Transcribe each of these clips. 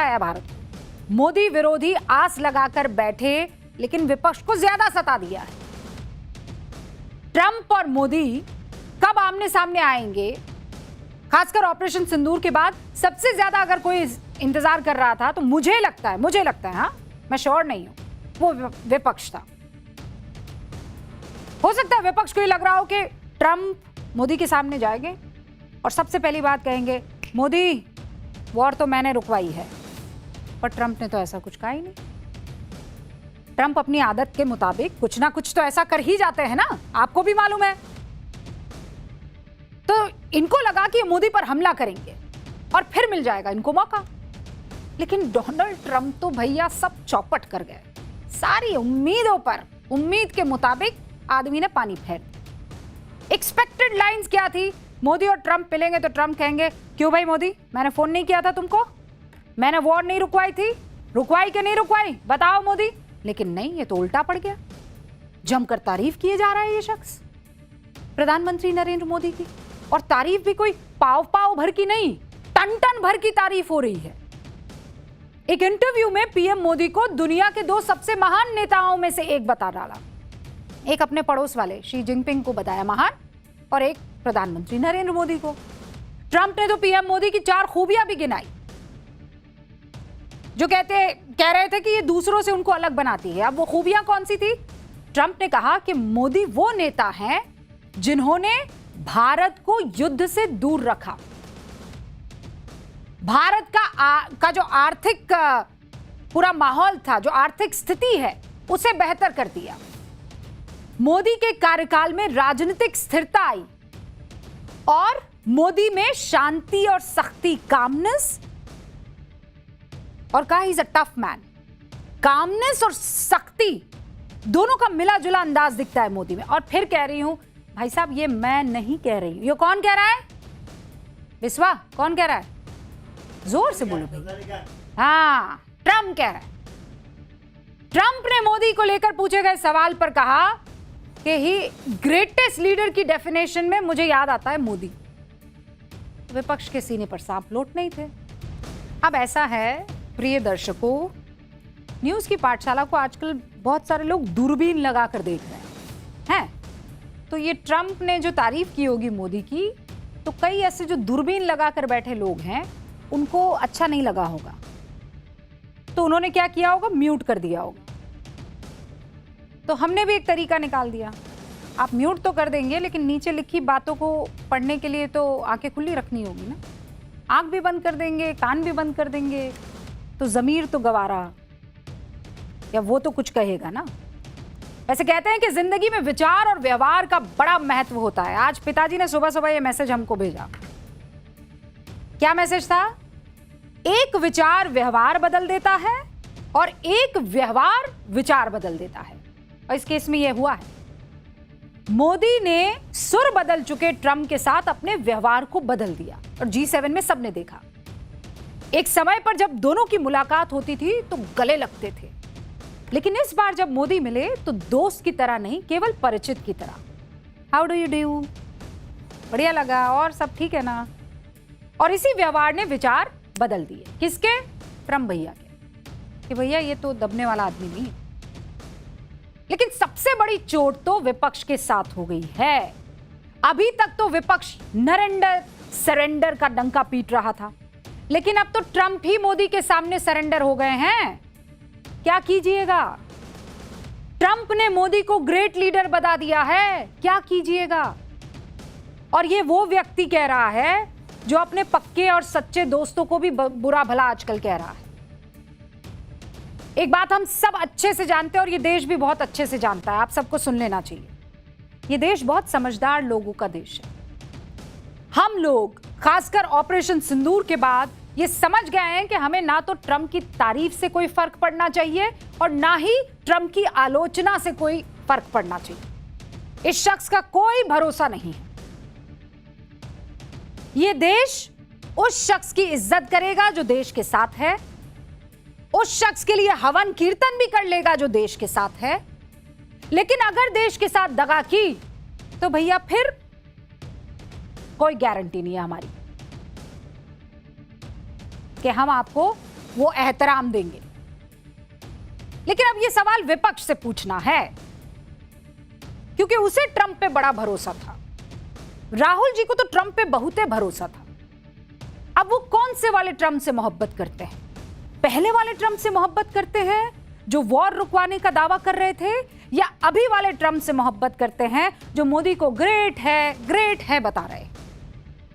है भारत को। मोदी विरोधी आस लगाकर बैठे, लेकिन विपक्ष को ज्यादा सता दिया है। ट्रंप और मोदी कब आमने सामने आएंगे, खासकर ऑपरेशन सिंदूर के बाद सबसे ज्यादा अगर कोई इंतजार कर रहा था तो मुझे लगता है, हाँ मैं श्योर नहीं हूं, वो विपक्ष था। हो सकता है विपक्ष को ये लग रहा हो कि ट्रंप मोदी के सामने जाएंगे और सबसे पहली बात कहेंगे, मोदी वॉर तो मैंने रुकवाई है। पर ट्रंप ने तो ऐसा कुछ कहा ही नहीं। ट्रंप अपनी आदत के मुताबिक कुछ ना कुछ तो ऐसा कर ही जाते हैं ना, आपको भी मालूम है। तो इनको लगा कि मोदी पर हमला करेंगे और फिर मिल जाएगा इनको मौका। लेकिन डोनाल्ड ट्रंप तो भैया सब चौपट कर गए। सारी उम्मीदों पर, उम्मीद के मुताबिक आदमी ने पानी फेर दिया। एक्सपेक्टेड लाइंस क्या थी? मोदी और ट्रंप मिलेंगे तो ट्रंप कहेंगे, क्यों भाई मोदी, मैंने फोन नहीं किया था तुमको, मैंने वॉर नहीं रुकवाई थी, रुकवाई कि नहीं रुकवाई बताओ मोदी। लेकिन नहीं, ये तो उल्टा पड़ गया। जमकर तारीफ किए जा रहा है ये शख्स, प्रधानमंत्री नरेंद्र मोदी की। और तारीफ भी कोई पाव पाव भर की नहीं, टन टन भर की तारीफ हो रही है। एक इंटरव्यू में पीएम मोदी को दुनिया के 2 सबसे महान नेताओं में से एक बता डाला। एक अपने पड़ोस वाले शी जिनपिंग को बताया महान, और एक प्रधानमंत्री नरेंद्र मोदी को। ट्रंप ने तो पीएम मोदी की 4 खूबियां भी गिनाई, जो कह रहे थे कि ये दूसरों से उनको अलग बनाती है। अब वो खूबियां कौन सी थी? ट्रंप ने कहा कि मोदी वो नेता हैं जिन्होंने भारत को युद्ध से दूर रखा, भारत का जो आर्थिक पूरा माहौल था, जो आर्थिक स्थिति है, उसे बेहतर कर दिया। मोदी के कार्यकाल में राजनीतिक स्थिरता आई और मोदी में शांति और सख्ती, कामनेस, और कहा he is a tough man. Calmness और सख्ती दोनों का मिला जुला अंदाज दिखता है मोदी में। और फिर कह रही हूं भाई साहब, ये मैं नहीं कह रही हूं, ये कौन कह रहा है? विश्वा कौन कह रहा है? जोर से बोलो भाई। हाँ, ट्रंप कह रहा है। ट्रंप ने मोदी को लेकर पूछे गए सवाल पर कहा कि ही ग्रेटेस्ट लीडर की डेफिनेशन में मुझे याद आता है मोदी। विपक्ष के सीने पर सांप लौट नहीं थे। अब ऐसा है प्रिय दर्शकों, न्यूज की पाठशाला को आजकल बहुत सारे लोग दूरबीन लगाकर देख रहे हैं। तो ये ट्रंप ने जो तारीफ की होगी मोदी की, तो कई ऐसे जो दूरबीन लगाकर बैठे लोग हैं उनको अच्छा नहीं लगा होगा, तो उन्होंने क्या किया होगा, म्यूट कर दिया होगा। तो हमने भी एक तरीका निकाल दिया। आप म्यूट तो कर देंगे, लेकिन नीचे लिखी बातों को पढ़ने के लिए तो आंखें खुली रखनी होगी ना। आंख भी बंद कर देंगे, कान भी बंद कर देंगे, तो ज़मीर तो गवारा, या वो तो कुछ कहेगा ना। वैसे कहते हैं कि जिंदगी में विचार और व्यवहार का बड़ा महत्व होता है। आज पिताजी ने सुबह सुबह ये मैसेज हमको भेजा। क्या मैसेज था? एक विचार व्यवहार बदल देता है और एक व्यवहार विचार बदल देता है। और इस केस में यह हुआ है। मोदी ने सुर बदल चुके ट्रंप के साथ अपने व्यवहार को बदल दिया, और G7 में सबने देखा। एक समय पर जब दोनों की मुलाकात होती थी तो गले लगते थे, लेकिन इस बार जब मोदी मिले तो दोस्त की तरह नहीं, केवल परिचित की तरह। How do you do? बढ़िया लगा, और सब ठीक है ना? और इसी व्यवहार ने विचार बदल दिए। किसके? ट्रंप भैया के, कि भैया ये तो दबने वाला आदमी नहीं है। लेकिन सबसे बड़ी चोट तो विपक्ष के साथ हो गई है। अभी तक तो विपक्ष नरेंडर सरेंडर का डंका पीट रहा था, लेकिन अब तो ट्रंप ही मोदी के सामने सरेंडर हो गए हैं। क्या कीजिएगा? ट्रंप ने मोदी को ग्रेट लीडर बता दिया है, क्या कीजिएगा? और ये वो व्यक्ति कह रहा है जो अपने पक्के और सच्चे दोस्तों को भी बुरा भला आजकल कह रहा है। एक बात हम सब अच्छे से जानते हैं, और ये देश भी बहुत अच्छे से जानता है, आप सबको सुन लेना चाहिए। ये देश बहुत समझदार लोगों का देश है। हम लोग खासकर ऑपरेशन सिंदूर के बाद ये समझ गए हैं कि हमें ना तो ट्रंप की तारीफ से कोई फर्क पड़ना चाहिए और ना ही ट्रंप की आलोचना से कोई फर्क पड़ना चाहिए। इस शख्स का कोई भरोसा नहीं है। ये देश उस शख्स की इज्जत करेगा जो देश के साथ है, उस शख्स के लिए हवन कीर्तन भी कर लेगा जो देश के साथ है। लेकिन अगर देश के साथ दगा की तो भैया फिर कोई गारंटी नहीं है हमारी कि हम आपको वो एहतराम देंगे। लेकिन अब ये सवाल विपक्ष से पूछना है, क्योंकि उसे ट्रंप पे बड़ा भरोसा था। राहुल जी को तो ट्रंप पे बहुत भरोसा था। अब वो कौन से वाले ट्रंप से मोहब्बत करते हैं? पहले वाले ट्रंप से मोहब्बत करते हैं जो वॉर रुकवाने का दावा कर रहे थे, या अभी वाले ट्रंप से मोहब्बत करते हैं जो मोदी को ग्रेट है बता रहे हैं?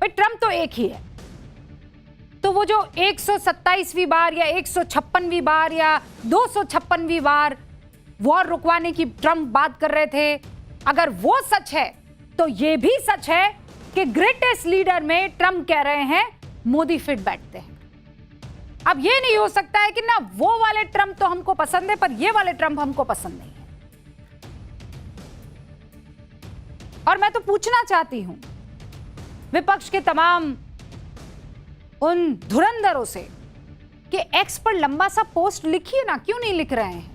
भाई ट्रंप तो एक ही है। तो वो जो 127वीं बार या 156वीं बार या 256वीं बार वॉर रुकवाने की ट्रंप बात कर रहे थे, अगर वो सच है तो ये भी सच है कि ग्रेटेस्ट लीडर में ट्रंप कह रहे हैं मोदी फिट बैठते हैं। अब ये नहीं हो सकता है कि ना वो वाले ट्रंप तो हमको पसंद है पर ये वाले ट्रंप हमको पसंद नहीं है। और मैं तो पूछना चाहती हूं विपक्ष के तमाम उन धुरंधरों से कि एक्स पर लंबा सा पोस्ट लिखिए ना, क्यों नहीं लिख रहे हैं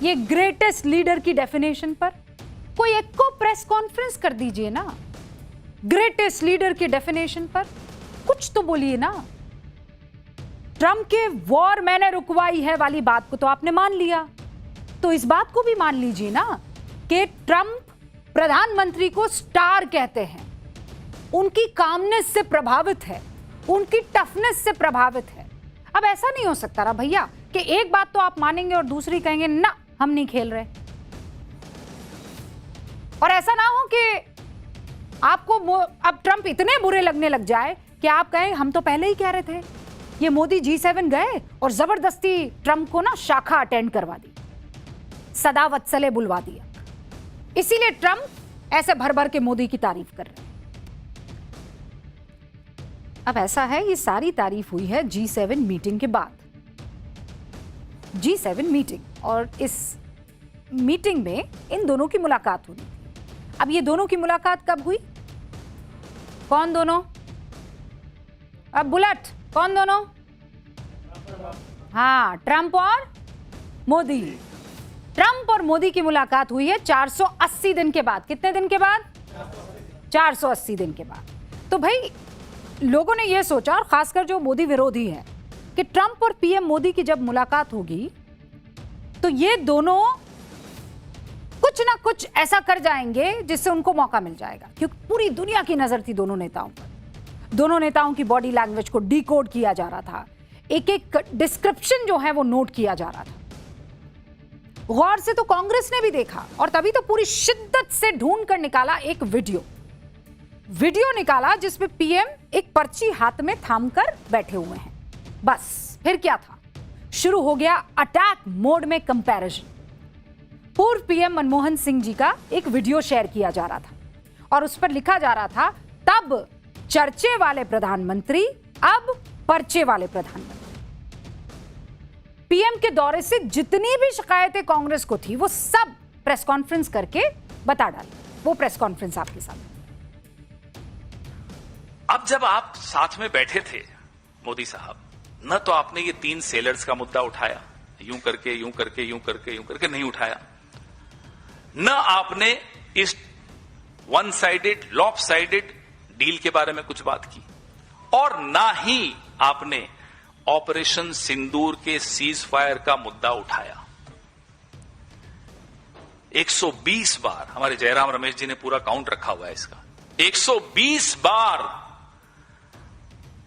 ये ग्रेटेस्ट लीडर की डेफिनेशन पर? कोई एक को प्रेस कॉन्फ्रेंस कर दीजिए ना, ग्रेटेस्ट लीडर की डेफिनेशन पर कुछ तो बोलिए ना। ट्रंप के वॉर मैंने रुकवाई है वाली बात को तो आपने मान लिया, तो इस बात को भी मान लीजिए ना कि ट्रंप प्रधानमंत्री को स्टार कहते हैं, उनकी कामनेस से प्रभावित है, उनकी टफनेस से प्रभावित है। अब ऐसा नहीं हो सकता रहा भैया कि एक बात तो आप मानेंगे और दूसरी कहेंगे ना हम नहीं खेल रहे। और ऐसा ना हो कि आपको अब ट्रंप इतने बुरे लगने लग जाए कि आप कहें हम तो पहले ही कह रहे थे। ये मोदी G7 गए और जबरदस्ती ट्रंप को ना शाखा अटेंड करवा दी, सदा वत्सले बुलवा दिया, इसीलिए ट्रंप ऐसे भर भर के मोदी की तारीफ कर रहे हैं। अब ऐसा है ये सारी तारीफ हुई है G7 मीटिंग के बाद। G7 मीटिंग, और इस मीटिंग में इन दोनों की मुलाकात हुई। अब ये दोनों की मुलाकात कब हुई? कौन दोनों? अब बुलेट, कौन दोनों? हाँ, ट्रंप और मोदी। ट्रंप और मोदी की मुलाकात हुई है 480 दिन के बाद। कितने दिन के बाद? 480 दिन के बाद। तो भाई लोगों ने यह सोचा, और खासकर जो मोदी विरोधी है, कि ट्रंप और पीएम मोदी की जब मुलाकात होगी तो ये दोनों कुछ ना कुछ ऐसा कर जाएंगे जिससे उनको मौका मिल जाएगा, क्योंकि पूरी दुनिया की नजर थी दोनों नेताओं पर। दोनों नेताओं की बॉडी लैंग्वेज को डिकोड किया जा रहा था, एक एक डिस्क्रिप्शन जो है वो नोट किया जा रहा था। गौर से तो कांग्रेस ने भी देखा और तभी तो पूरी शिद्दत से ढूंढ कर निकाला एक वीडियो निकाला जिसमें पीएम एक पर्ची हाथ में थामकर बैठे हुए हैं। बस फिर क्या था, शुरू हो गया अटैक मोड में कंपैरिजन। पूर्व पीएम मनमोहन सिंह जी का एक वीडियो शेयर किया जा रहा था और उस पर लिखा जा रहा था, तब चर्चे वाले प्रधानमंत्री, अब पर्चे वाले प्रधानमंत्री। पीएम के दौरे से जितनी भी शिकायतें कांग्रेस को थी वो सब प्रेस कॉन्फ्रेंस करके बता डाली। वो प्रेस कॉन्फ्रेंस आपके सामने। अब जब आप साथ में बैठे थे मोदी साहब, न तो आपने ये 3 सेलर्स का मुद्दा उठाया, यूं करके यूं करके यूं करके यूं करके नहीं उठाया, न आपने इस वन साइडेड लॉपसाइडेड डील के बारे में कुछ बात की, और ना ही आपने ऑपरेशन सिंदूर के सीज फायर का मुद्दा उठाया। 120 बार, हमारे जयराम रमेश जी ने पूरा काउंट रखा हुआ है इसका, 120 बार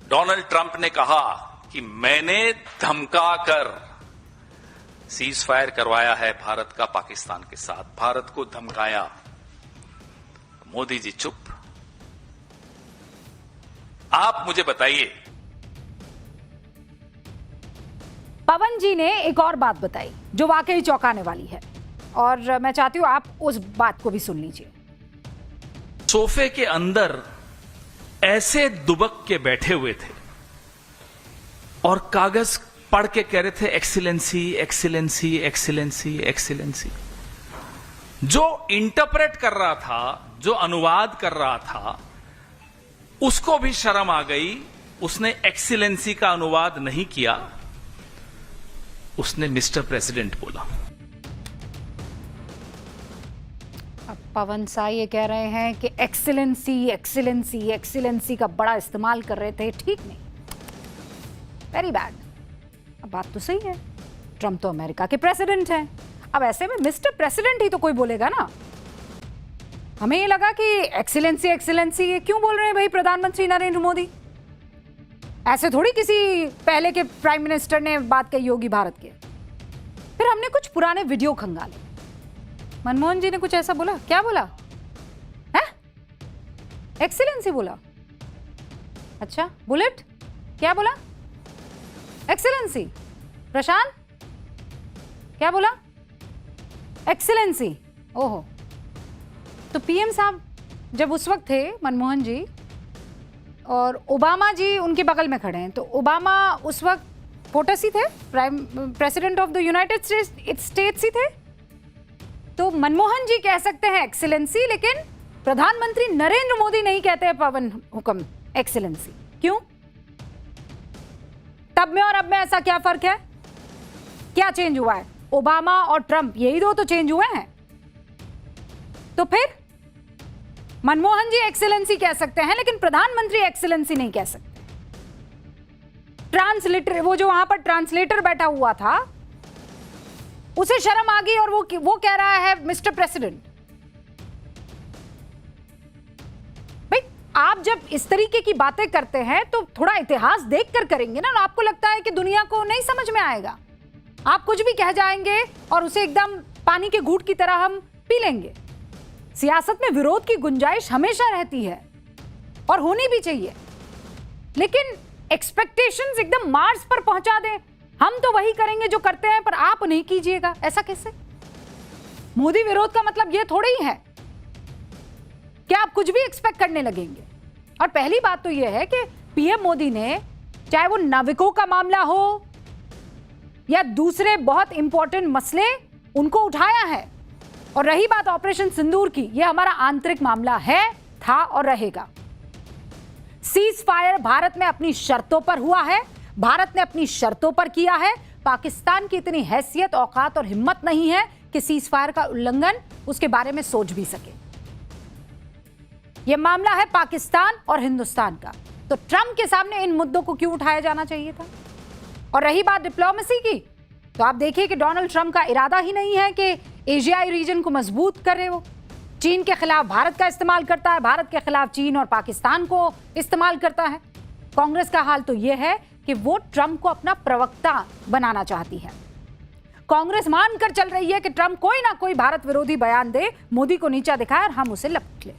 डोनाल्ड ट्रंप ने कहा कि मैंने धमकाकर सीज फायर करवाया है भारत का पाकिस्तान के साथ, भारत को धमकाया। मोदी जी चुप। आप मुझे बताइए। पवन जी ने एक और बात बताई जो वाकई चौंकाने वाली है, और मैं चाहती हूं आप उस बात को भी सुन लीजिए। सोफे के अंदर ऐसे दुबक के बैठे हुए थे और कागज पढ़ के कह रहे थे एक्सीलेंसी एक्सीलेंसी एक्सीलेंसी एक्सीलेंसी। जो इंटरप्रेट कर रहा था, जो अनुवाद कर रहा था, उसको भी शर्म आ गई। उसने एक्सीलेंसी का अनुवाद नहीं किया, उसने मिस्टर प्रेसिडेंट बोला। अब पवन सा ये कह रहे हैं कि एक्सीलेंसी एक्सीलेंसी एक्सीलेंसी का बड़ा इस्तेमाल कर रहे थे, ठीक नहीं, वेरी बैड। अब बात तो सही है, ट्रम्प तो अमेरिका के प्रेसिडेंट हैं। अब ऐसे में मिस्टर प्रेसिडेंट ही तो कोई बोलेगा ना। हमें ये लगा कि एक्सीलेंसी एक्सीलेंसी ये क्यों बोल रहे हैं भाई प्रधानमंत्री नरेंद्र मोदी? ऐसे थोड़ी किसी पहले के प्राइम मिनिस्टर ने बात कही होगी भारत के। फिर हमने कुछ पुराने वीडियो खंगाले। मनमोहन जी ने कुछ ऐसा बोला, क्या बोला है? एक्सीलेंसी बोला। अच्छा, बुलेट क्या बोला? एक्सीलेंसी। प्रशांत क्या बोला? एक्सीलेंसी। ओहो, तो पीएम साहब जब उस वक्त थे मनमोहन जी और ओबामा जी उनके बगल में खड़े हैं, तो ओबामा उस वक्त पोटस ही थे, prime president of the United States ही थे। तो मनमोहन जी कह सकते हैं एक्सीलेंसी, लेकिन प्रधानमंत्री नरेंद्र मोदी नहीं कहते हैं पवन हुक्म एक्सीलेंसी। क्यों? तब में और अब में ऐसा क्या फर्क है? क्या चेंज हुआ है? ओबामा और ट्रंप यही दो तो चेंज हुए हैं। तो फिर मनमोहन जी एक्सीलेंसी कह सकते हैं, लेकिन प्रधानमंत्री एक्सीलेंसी नहीं कह सकते। ट्रांसलेटर, वो जो वहां पर ट्रांसलेटर बैठा हुआ था, उसे शर्म आ गई और वो कह रहा है मिस्टर प्रेसिडेंट। भाई, आप जब इस तरीके की बातें करते हैं तो थोड़ा इतिहास देखकर करेंगे ना। आपको लगता है कि दुनिया को नहीं समझ में आएगा, आप कुछ भी कह जाएंगे और उसे एकदम पानी के घूंट की तरह हम पी लेंगे। सियासत में विरोध की गुंजाइश हमेशा रहती है और होनी भी चाहिए, लेकिन एक्सपेक्टेशंस एकदम मार्स पर पहुंचा दें, हम तो वही करेंगे जो करते हैं पर आप नहीं कीजिएगा, ऐसा कैसे? मोदी विरोध का मतलब यह थोड़ा ही है कि आप कुछ भी एक्सपेक्ट करने लगेंगे। और पहली बात तो यह है कि पीएम मोदी ने, चाहे वो नाविकों का मामला हो या दूसरे बहुत इंपॉर्टेंट मसले, उनको उठाया है। और रही बात ऑपरेशन सिंदूर की, यह हमारा आंतरिक मामला है, था और रहेगा। सीज फायर भारत में अपनी शर्तों पर हुआ है, भारत ने अपनी शर्तों पर किया है। पाकिस्तान की इतनी हैसियत, औकात और हिम्मत नहीं है कि सीज फायर का उल्लंघन उसके बारे में सोच भी सके। यह मामला है पाकिस्तान और हिंदुस्तान का, तो ट्रंप के सामने इन मुद्दों को क्यों उठाया जाना चाहिए था? और रही बात डिप्लोमेसी की, तो आप देखिए कि डोनाल्ड ट्रंप का इरादा ही नहीं है कि एशियाई रीजन को मजबूत करे। वो चीन के खिलाफ भारत का इस्तेमाल करता है, भारत के खिलाफ चीन और पाकिस्तान को इस्तेमाल करता है। कांग्रेस का हाल तो यह है कि वो ट्रंप को अपना प्रवक्ता बनाना चाहती है। कांग्रेस मानकर चल रही है कि ट्रंप कोई ना कोई भारत विरोधी बयान दे, मोदी को नीचा दिखाए और हम उसे लपट लें।